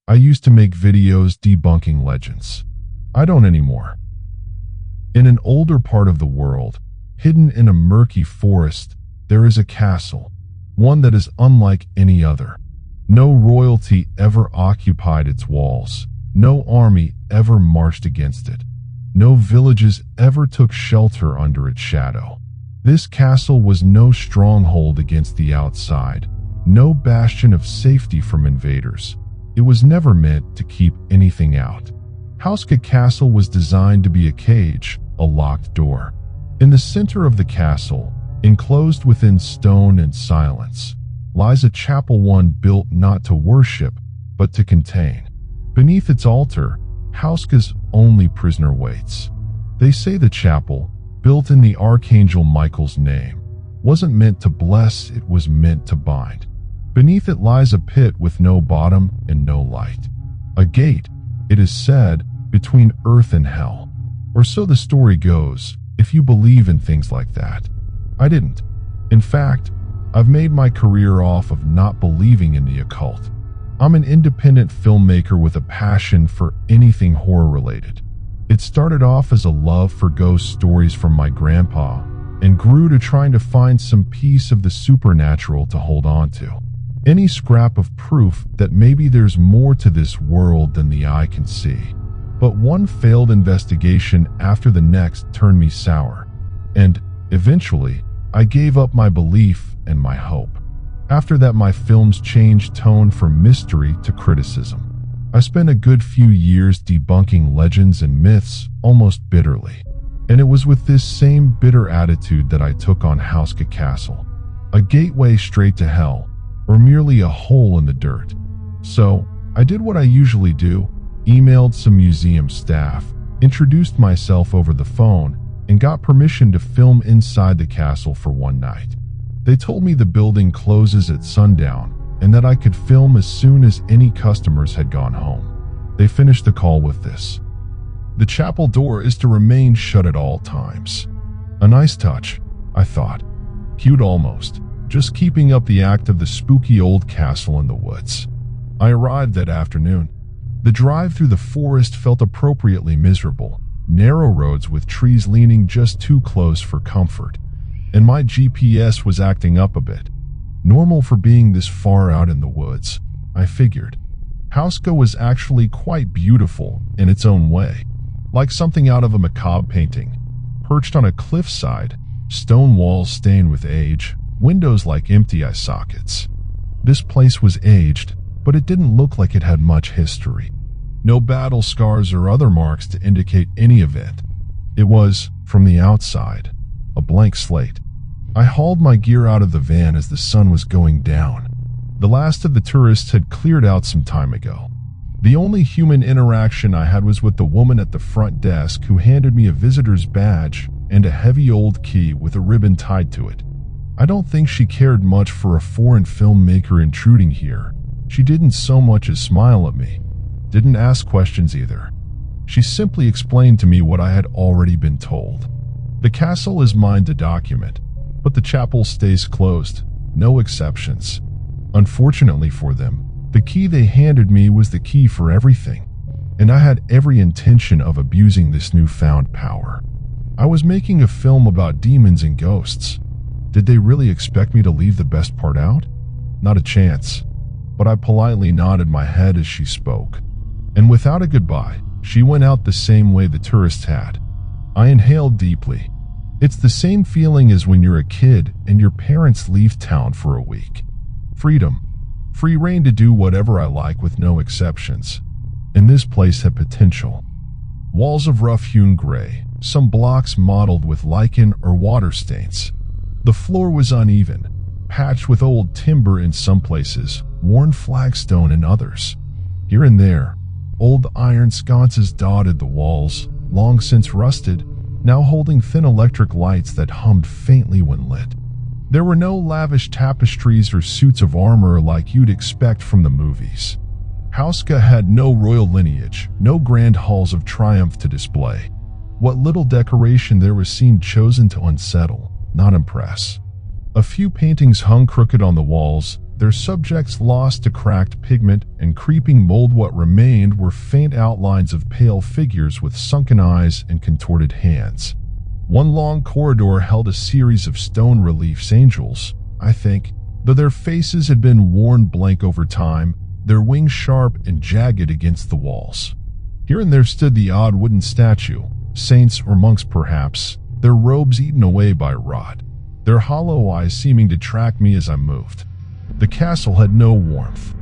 I used to make videos debunking legends. I don't anymore. In an older part of the world, hidden in a murky forest, there is a castle, one that is unlike any other. No royalty ever occupied its walls. No army ever marched against it. No villages ever took shelter under its shadow. This castle was no stronghold against the outside, no bastion of safety from invaders. It was never meant to keep anything out. Hauska Castle was designed to be a cage, a locked door. In the center of the castle, enclosed within stone and silence, lies a chapel, one built not to worship, but to contain. Beneath its altar, Hauska's only prisoner waits. They say the chapel, built in the Archangel Michael's name, wasn't meant to bless, it was meant to bind. Beneath it lies a pit with no bottom and no light. A gate, it is said, between earth and hell. Or so the story goes, if you believe in things like that. I didn't. In fact, I've made my career off of not believing in the occult. I'm an independent filmmaker with a passion for anything horror-related. It started off as a love for ghost stories from my grandpa and grew to trying to find some piece of the supernatural to hold on to. Any scrap of proof that maybe there's more to this world than the eye can see. But one failed investigation after the next turned me sour, and eventually I gave up my belief and my hope. After that, my films changed tone from mystery to criticism. I spent a good few years debunking legends and myths almost bitterly, and it was with this same bitter attitude that I took on Hauska Castle, a gateway straight to hell, or merely a hole in the dirt. So I did what I usually do, emailed some museum staff, introduced myself over the phone, and got permission to film inside the castle for one night. They told me the building closes at sundown and that I could film as soon as any customers had gone home. They finished the call with this: "The chapel door is to remain shut at all times." A nice touch, I thought. Cute almost, just keeping up the act of the spooky old castle in the woods. I arrived that afternoon. The drive through the forest felt appropriately miserable, narrow roads with trees leaning just too close for comfort, and my GPS was acting up a bit. Normal for being this far out in the woods, I figured. Hauska was actually quite beautiful in its own way, like something out of a macabre painting. Perched on a cliffside, stone walls stained with age, windows like empty eye sockets. This place was aged, but it didn't look like it had much history. No battle scars or other marks to indicate any event. It was, from the outside, a blank slate. I hauled my gear out of the van as the sun was going down. The last of the tourists had cleared out some time ago. The only human interaction I had was with the woman at the front desk who handed me a visitor's badge and a heavy old key with a ribbon tied to it. I don't think she cared much for a foreign filmmaker intruding here. She didn't so much as smile at me. Didn't ask questions either. She simply explained to me what I had already been told. The castle is mine to document, but the chapel stays closed, no exceptions. Unfortunately for them, the key they handed me was the key for everything, and I had every intention of abusing this newfound power. I was making a film about demons and ghosts. Did they really expect me to leave the best part out? Not a chance. But I politely nodded my head as she spoke, and without a goodbye, she went out the same way the tourist had. I inhaled deeply. It's the same feeling as when you're a kid and your parents leave town for a week. Freedom. Free reign to do whatever I like with no exceptions. And this place had potential. Walls of rough-hewn gray, some blocks mottled with lichen or water stains. The floor was uneven, patched with old timber in some places, worn flagstone in others. Here and there, old iron sconces dotted the walls, long since rusted, now holding thin electric lights that hummed faintly when lit. There were no lavish tapestries or suits of armor like you'd expect from the movies. Hauska had no royal lineage, no grand halls of triumph to display. What little decoration there was seemed chosen to unsettle, not impress. A few paintings hung crooked on the walls, their subjects lost to cracked pigment and creeping mold. What remained were faint outlines of pale figures with sunken eyes and contorted hands. One long corridor held a series of stone reliefs, angels, I think, though their faces had been worn blank over time, their wings sharp and jagged against the walls. Here and there stood the odd wooden statue, saints or monks perhaps, their robes eaten away by rot, their hollow eyes seeming to track me as I moved. The castle had no warmth.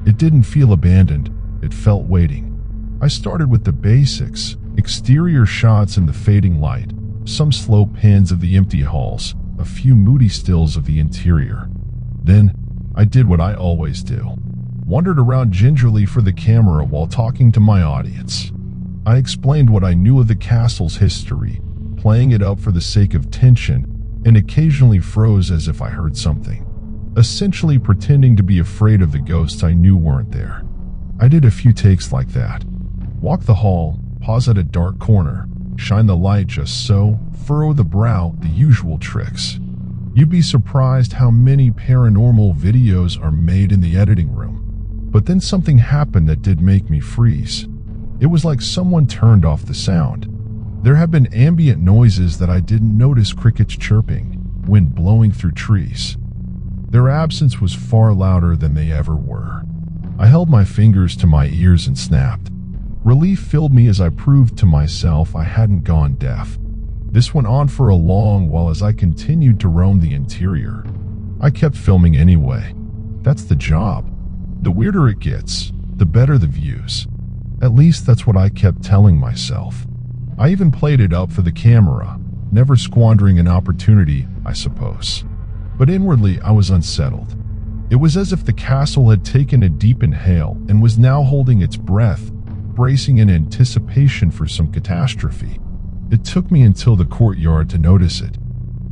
It didn't feel abandoned, it felt waiting. I started with the basics, exterior shots in the fading light, some slow pans of the empty halls, a few moody stills of the interior. Then, I did what I always do. Wandered around gingerly for the camera while talking to my audience. I explained what I knew of the castle's history, playing it up for the sake of tension, and occasionally froze as if I heard something. Essentially pretending to be afraid of the ghosts I knew weren't there. I did a few takes like that. Walk the hall, pause at a dark corner, shine the light just so, furrow the brow, the usual tricks. You'd be surprised how many paranormal videos are made in the editing room. But then something happened that did make me freeze. It was like someone turned off the sound. There have been ambient noises that I didn't notice, crickets chirping, wind blowing through trees. Their absence was far louder than they ever were. I held my fingers to my ears and snapped. Relief filled me as I proved to myself I hadn't gone deaf. This went on for a long while as I continued to roam the interior. I kept filming anyway. That's the job. The weirder it gets, the better the views. At least that's what I kept telling myself. I even played it up for the camera, never squandering an opportunity, I suppose. But inwardly, I was unsettled. It was as if the castle had taken a deep inhale and was now holding its breath, bracing in anticipation for some catastrophe. It took me until the courtyard to notice it.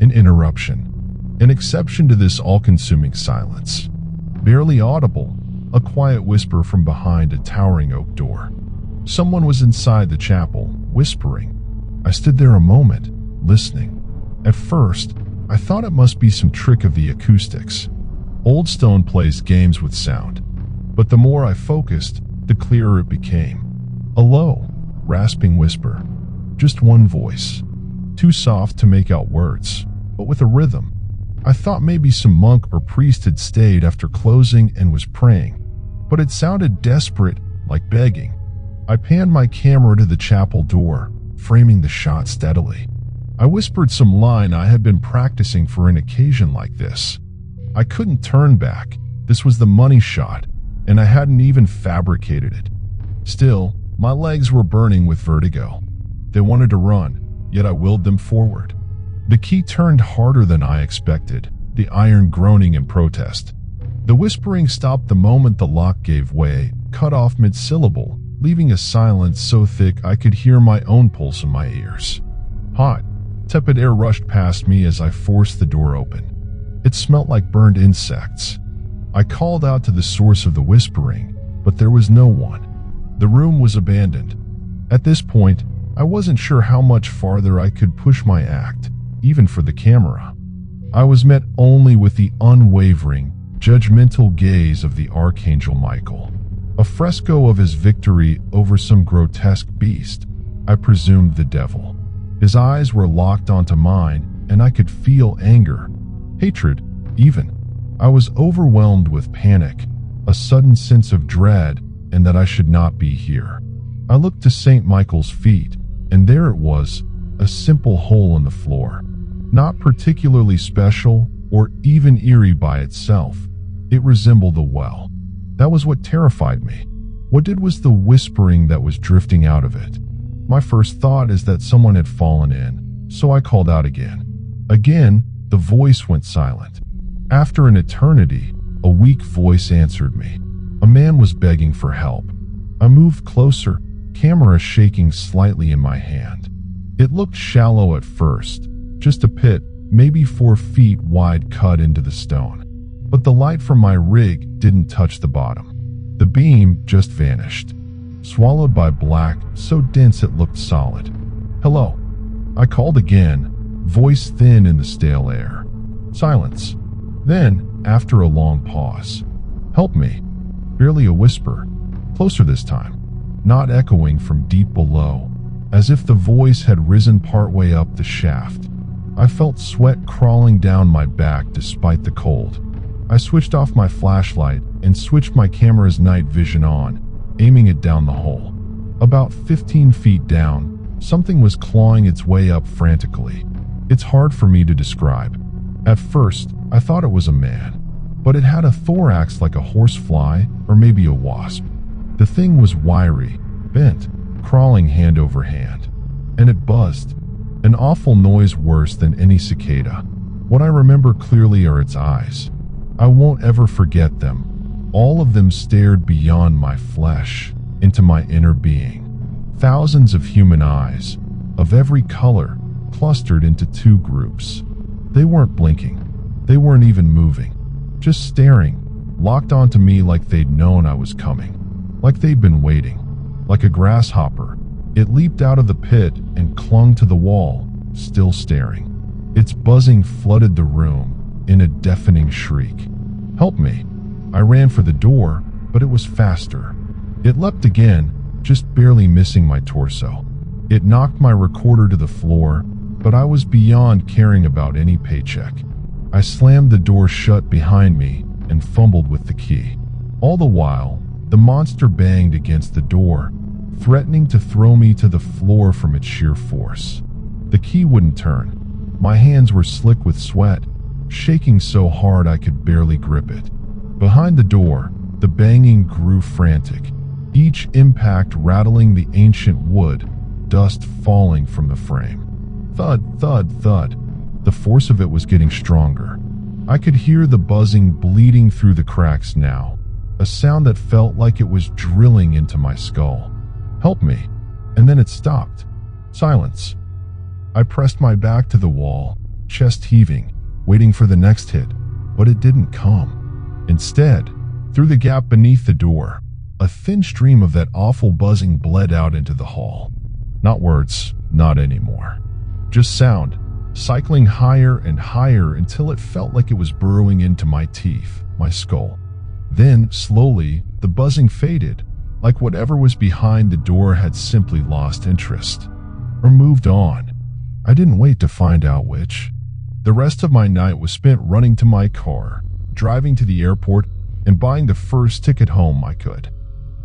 An interruption. An exception to this all-consuming silence. Barely audible, a quiet whisper from behind a towering oak door. Someone was inside the chapel, whispering. I stood there a moment, listening. At first, I thought it must be some trick of the acoustics. Old stone plays games with sound. But the more I focused, the clearer it became. A low, rasping whisper. Just one voice. Too soft to make out words, but with a rhythm. I thought maybe some monk or priest had stayed after closing and was praying. But it sounded desperate, like begging. I panned my camera to the chapel door, framing the shot steadily. I whispered some line I had been practicing for an occasion like this. I couldn't turn back. This was the money shot, and I hadn't even fabricated it. Still, my legs were burning with vertigo. They wanted to run, yet I willed them forward. The key turned harder than I expected, the iron groaning in protest. The whispering stopped the moment the lock gave way, cut off mid-syllable, leaving a silence so thick I could hear my own pulse in my ears. Hot, tepid air rushed past me as I forced the door open. It smelt like burned insects. I called out to the source of the whispering, but there was no one. The room was abandoned. At this point, I wasn't sure how much farther I could push my act, even for the camera. I was met only with the unwavering, judgmental gaze of the Archangel Michael, a fresco of his victory over some grotesque beast, I presumed the devil. His eyes were locked onto mine, and I could feel anger, hatred, even. I was overwhelmed with panic, a sudden sense of dread, and that I should not be here. I looked to St. Michael's feet, and there it was, a simple hole in the floor. Not particularly special or even eerie by itself. It resembled a well. That was what terrified me. What did was the whispering that was drifting out of it. My first thought is that someone had fallen in, so I called out again. Again, the voice went silent. After an eternity, a weak voice answered me. A man was begging for help. I moved closer, camera shaking slightly in my hand. It looked shallow at first, just a pit, maybe 4 feet wide cut into the stone. But the light from my rig didn't touch the bottom. The beam just vanished, swallowed by black, so dense it looked solid. Hello. I called again, voice thin in the stale air. Silence. Then, after a long pause, "Help me." Barely a whisper. Closer this time, not echoing from deep below, as if the voice had risen partway up the shaft. I felt sweat crawling down my back despite the cold. I switched off my flashlight and switched my camera's night vision on, aiming it down the hole. About 15 feet down, something was clawing its way up frantically. It's hard for me to describe. At first, I thought it was a man, but it had a thorax like a horsefly or maybe a wasp. The thing was wiry, bent, crawling hand over hand, and it buzzed. An awful noise worse than any cicada. What I remember clearly are its eyes. I won't ever forget them. All of them stared beyond my flesh, into my inner being. Thousands of human eyes, of every color, clustered into two groups. They weren't blinking. They weren't even moving. Just staring, locked onto me like they'd known I was coming. Like they'd been waiting. Like a grasshopper, it leaped out of the pit and clung to the wall, still staring. Its buzzing flooded the room in a deafening shriek. "Help me." I ran for the door, but it was faster. It leapt again, just barely missing my torso. It knocked my recorder to the floor, but I was beyond caring about any paycheck. I slammed the door shut behind me and fumbled with the key. All the while, the monster banged against the door, threatening to throw me to the floor from its sheer force. The key wouldn't turn. My hands were slick with sweat, shaking so hard I could barely grip it. Behind the door, the banging grew frantic, each impact rattling the ancient wood, dust falling from the frame. Thud, thud, thud. The force of it was getting stronger. I could hear the buzzing bleeding through the cracks now, a sound that felt like it was drilling into my skull. "Help me." And then it stopped. Silence. I pressed my back to the wall, chest heaving, waiting for the next hit, but it didn't come. Instead, through the gap beneath the door, a thin stream of that awful buzzing bled out into the hall. Not words, not anymore. Just sound, cycling higher and higher until it felt like it was burrowing into my teeth, my skull. Then, slowly, the buzzing faded, like whatever was behind the door had simply lost interest, or moved on. I didn't wait to find out which. The rest of my night was spent running to my car, driving to the airport, and buying the first ticket home I could.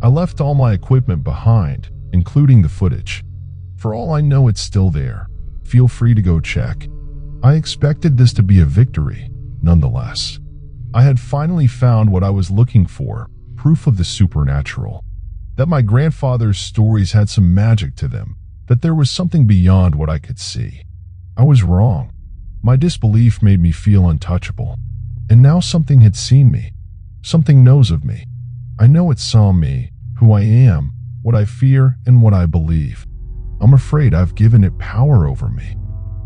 I left all my equipment behind, including the footage. For all I know, it's still there. Feel free to go check. I expected this to be a victory, nonetheless. I had finally found what I was looking for, proof of the supernatural. That my grandfather's stories had some magic to them, that there was something beyond what I could see. I was wrong. My disbelief made me feel untouchable. And now something had seen me. Something knows of me. I know it saw me, who I am, what I fear, and what I believe. I'm afraid I've given it power over me.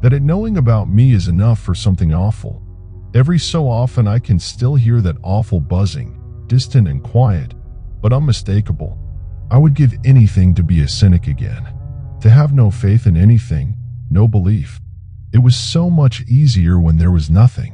That it knowing about me is enough for something awful. Every so often I can still hear that awful buzzing, distant and quiet, but unmistakable. I would give anything to be a cynic again. To have no faith in anything, no belief. It was so much easier when there was nothing.